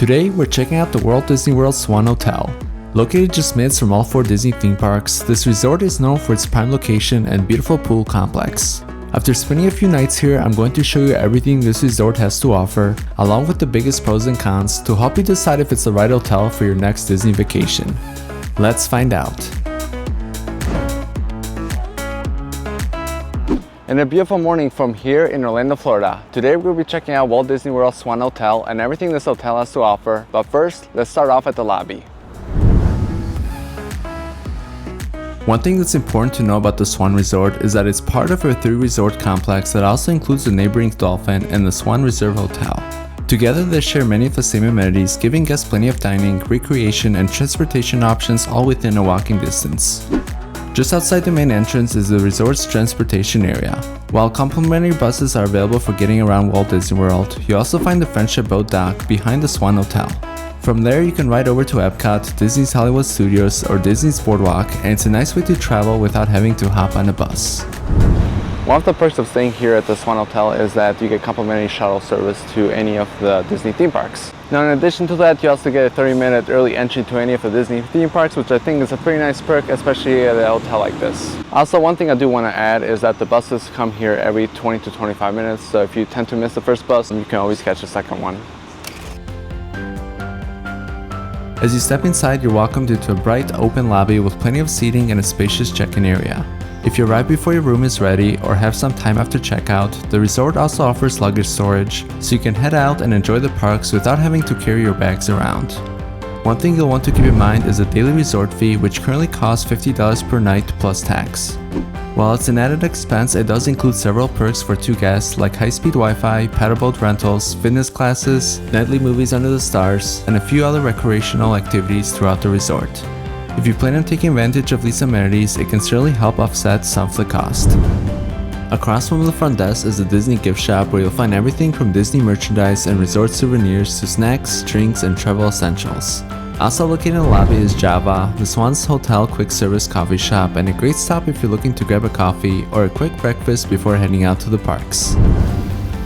Today, we're checking out the Walt Disney World Swan Hotel. Located just minutes from all 4 Disney theme parks, this resort is known for its prime location and beautiful pool complex. After spending a few nights here, I'm going to show you everything this resort has to offer, along with the biggest pros and cons to help you decide if it's the right hotel for your next Disney vacation. Let's find out. And a beautiful morning from here in Orlando, Florida. Today we'll be checking out Walt Disney World Swan Hotel and everything this hotel has to offer. But first, let's start off at the lobby. One thing that's important to know about the Swan Resort is that it's part of a 3-resort complex that also includes the neighboring Dolphin and the Swan Reserve Hotel. Together they share many of the same amenities, giving guests plenty of dining, recreation, and transportation options all within a walking distance. Just outside the main entrance is the resort's transportation area. While complimentary buses are available for getting around Walt Disney World, you also find the Friendship Boat Dock behind the Swan Hotel. From there, you can ride over to EPCOT, Disney's Hollywood Studios, or Disney's Boardwalk, and it's a nice way to travel without having to hop on a bus. One of the perks of staying here at the Swan Hotel is that you get complimentary shuttle service to any of the Disney theme parks. Now, in addition to that, you also get a 30-minute early entry to any of the Disney theme parks, which I think is a pretty nice perk, especially at a hotel like this. Also, one thing I do want to add is that the buses come here every 20 to 25 minutes, so if you tend to miss the first bus, you can always catch the second one. As you step inside, you're welcomed into a bright, open lobby with plenty of seating and a spacious check-in area. If you arrive before your room is ready or have some time after checkout, the resort also offers luggage storage, so you can head out and enjoy the parks without having to carry your bags around. One thing you'll want to keep in mind is the daily resort fee, which currently costs $50 per night plus tax. While it's an added expense, it does include several perks for 2 guests like high-speed Wi-Fi, paddleboat rentals, fitness classes, nightly movies under the stars, and a few other recreational activities throughout the resort. If you plan on taking advantage of these amenities, it can certainly help offset some of the cost. Across from the front desk is the Disney gift shop, where you'll find everything from Disney merchandise and resort souvenirs to snacks, drinks, and travel essentials. Also located in the lobby is Java, the Swan's Hotel quick service coffee shop, and a great stop if you're looking to grab a coffee or a quick breakfast before heading out to the parks.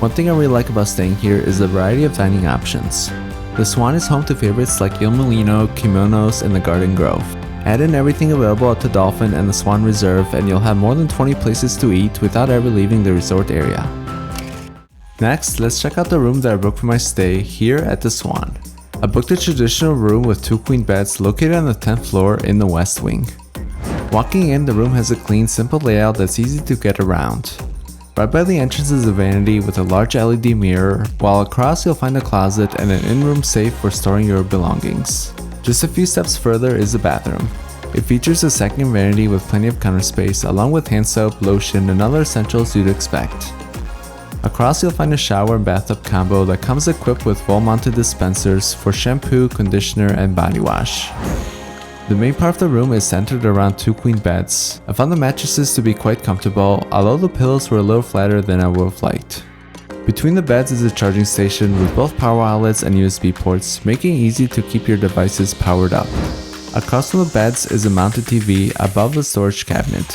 One thing I really like about staying here is the variety of dining options. The Swan is home to favorites like Il Mulino, Kimonos, and the Garden Grove. Add in everything available at the Dolphin and the Swan Reserve and you'll have more than 20 places to eat without ever leaving the resort area. Next, let's check out the room that I booked for my stay here at the Swan. I booked a traditional room with 2 queen beds located on the 10th floor in the west wing. Walking in, the room has a clean, simple layout that's easy to get around. Right by the entrance is a vanity with a large LED mirror, while across you'll find a closet and an in-room safe for storing your belongings. Just a few steps further is the bathroom. It features a second vanity with plenty of counter space, along with hand soap, lotion, and other essentials you'd expect. Across you'll find a shower and bathtub combo that comes equipped with wall-mounted dispensers for shampoo, conditioner, and body wash. The main part of the room is centered around 2 queen beds. I found the mattresses to be quite comfortable, although the pillows were a little flatter than I would have liked. Between the beds is a charging station with both power outlets and USB ports, making it easy to keep your devices powered up. Across from the beds is a mounted TV above the storage cabinet.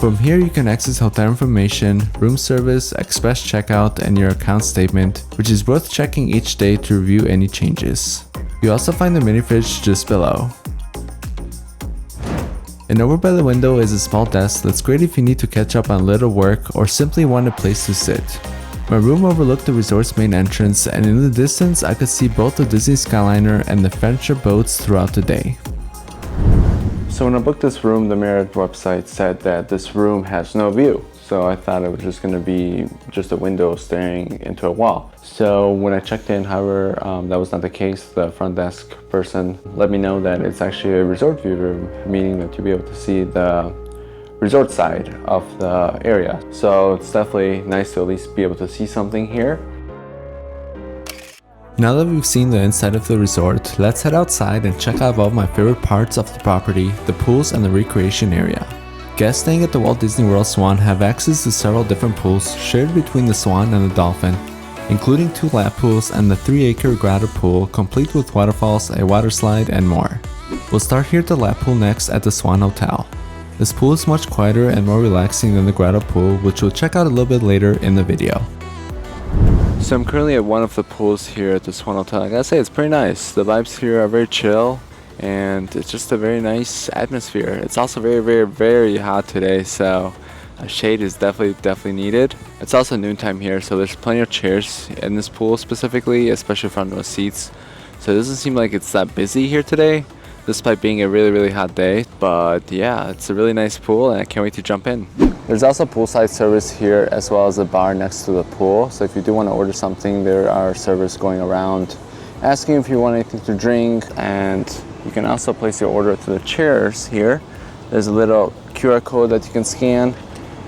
From here you can access hotel information, room service, express checkout, and your account statement, which is worth checking each day to review any changes. You also find the mini fridge just below. And over by the window is a small desk that's great if you need to catch up on a little work or simply want a place to sit. My room overlooked the resort's main entrance, and in the distance I could see both the Disney Skyliner and the Friendship boats throughout the day. So when I booked this room, the Marriott website said that this room has no view. So I thought it was just going to be just a window staring into a wall. So when I checked in, however, that was not the case. The front desk person let me know that it's actually a resort view room, meaning that you'll be able to see the resort side of the area. So it's definitely nice to at least be able to see something here. Now that we've seen the inside of the resort, let's head outside and check out all of my favorite parts of the property, the pools and the recreation area. Guests staying at the Walt Disney World Swan have access to several different pools shared between the Swan and the Dolphin, including 2 lap pools and the 3-acre Grotto Pool, complete with waterfalls, a water slide, and more. We'll start here at the lap pool next at the Swan Hotel. This pool is much quieter and more relaxing than the Grotto Pool, which we'll check out a little bit later in the video. So I'm currently at one of the pools here at the Swan Hotel. I gotta say, it's pretty nice. The vibes here are very chill, and it's just a very nice atmosphere. It's also very hot today, so a shade is definitely needed. It's also noontime here, so there's plenty of chairs in this pool specifically, especially front row seats. So it doesn't seem like it's that busy here today, despite being a really hot day. But yeah, it's a really nice pool, and I can't wait to jump in. There's also poolside service here, as well as a bar next to the pool. So if you do want to order something, there are servers going around asking if you want anything to drink, and you can also place your order through the chairs here. There's a little QR code that you can scan,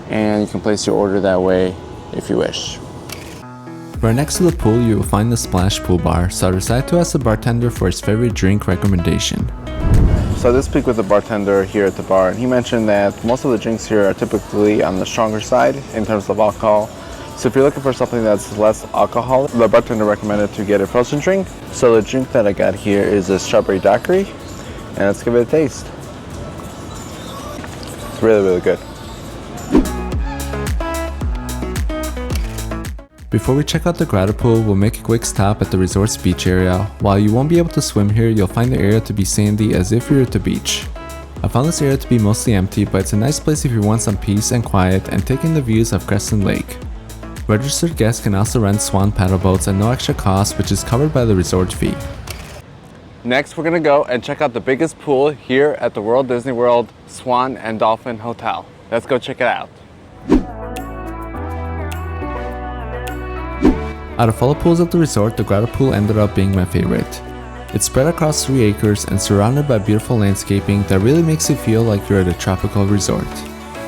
and you can place your order that way if you wish. Right next to the pool, you will find the Splash Pool Bar, so I decided to ask the bartender for his favorite drink recommendation. So I did speak with the bartender here at the bar, and he mentioned that most of the drinks here are typically on the stronger side in terms of alcohol. So if you're looking for something that's less alcoholic, the bartender recommended to get a frozen drink. So the drink that I got here is a strawberry daiquiri, and let's give it a taste. It's really good. Before we check out the Grotto Pool, we'll make a quick stop at the resort's beach area. While you won't be able to swim here, you'll find the area to be sandy as if you're at the beach. I found this area to be mostly empty, but it's a nice place if you want some peace and quiet and take in the views of Crescent Lake. Registered guests can also rent Swan paddleboats at no extra cost, which is covered by the resort fee. Next, we're gonna go and check out the biggest pool here at the Walt Disney World Swan and Dolphin Hotel. Let's go check it out. Out of all the pools at the resort, the Grotto Pool ended up being my favorite. It's spread across 3 acres and surrounded by beautiful landscaping that really makes it feel like you're at a tropical resort.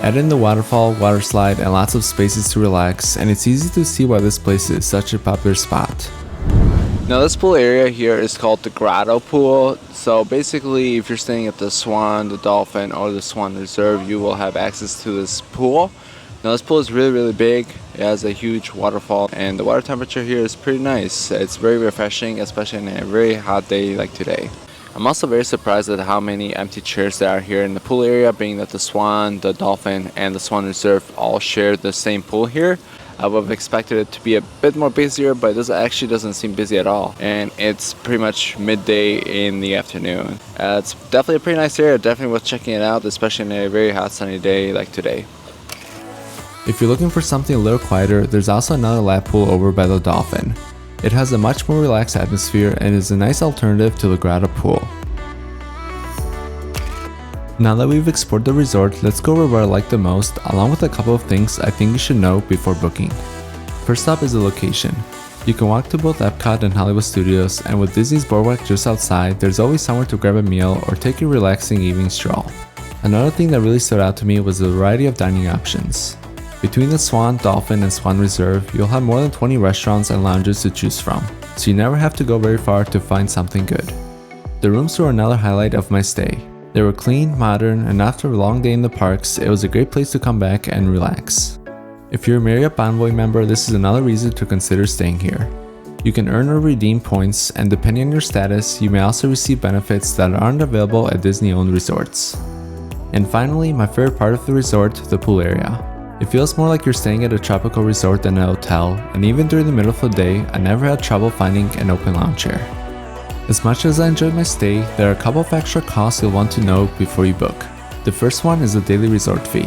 Add in the waterfall, water slide, and lots of spaces to relax, and it's easy to see why this place is such a popular spot. Now this pool area here is called the Grotto Pool. So basically, if you're staying at the Swan, the Dolphin, or the Swan Reserve, you will have access to this pool. Now this pool is really big. It has a huge waterfall, and the water temperature here is pretty nice. It's very refreshing, especially on a very hot day like today. I'm also very surprised at how many empty chairs there are here in the pool area, being that the Swan, the Dolphin, and the Swan Reserve all share the same pool here. I would have expected it to be a bit more busier, but this actually doesn't seem busy at all. And it's pretty much midday in the afternoon. It's definitely a pretty nice area, definitely worth checking it out, especially on a very hot sunny day like today. If you're looking for something a little quieter, there's also another lap pool over by the Dolphin. It has a much more relaxed atmosphere and is a nice alternative to the Grotto Pool. Now that we've explored the resort, let's go over what I like the most, along with a couple of things I think you should know before booking. First up is the location. You can walk to both EPCOT and Hollywood Studios, and with Disney's Boardwalk just outside, there's always somewhere to grab a meal or take a relaxing evening stroll. Another thing that really stood out to me was the variety of dining options. Between the Swan, Dolphin, and Swan Reserve, you'll have more than 20 restaurants and lounges to choose from, so you never have to go very far to find something good. The rooms were another highlight of my stay. They were clean, modern, and after a long day in the parks, it was a great place to come back and relax. If you're a Marriott Bonvoy member, this is another reason to consider staying here. You can earn or redeem points, and depending on your status, you may also receive benefits that aren't available at Disney-owned resorts. And finally, my favorite part of the resort, the pool area. It feels more like you're staying at a tropical resort than a hotel, and even during the middle of the day, I never had trouble finding an open lounge chair. As much as I enjoyed my stay, there are a couple of extra costs you'll want to know before you book. The first one is the daily resort fee.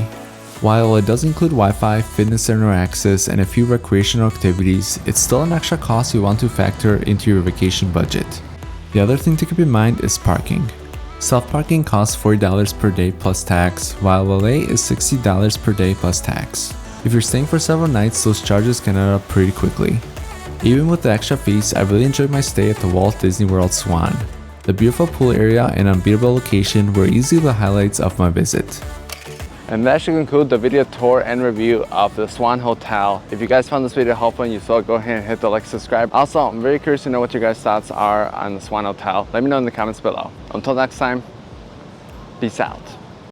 While it does include Wi-Fi, fitness center access, and a few recreational activities, it's still an extra cost you want to factor into your vacation budget. The other thing to keep in mind is parking. Self-parking costs $40 per day plus tax, while valet is $60 per day plus tax. If you're staying for several nights, those charges can add up pretty quickly. Even with the extra fees, I really enjoyed my stay at the Walt Disney World Swan. The beautiful pool area and unbeatable location were easily the highlights of my visit. And that should conclude the video tour and review of the Swan Hotel. If you guys found this video helpful and you saw it, go ahead and hit the like, subscribe. Also, I'm very curious to know what your guys' thoughts are on the Swan Hotel. Let me know in the comments below. Until next time, peace out.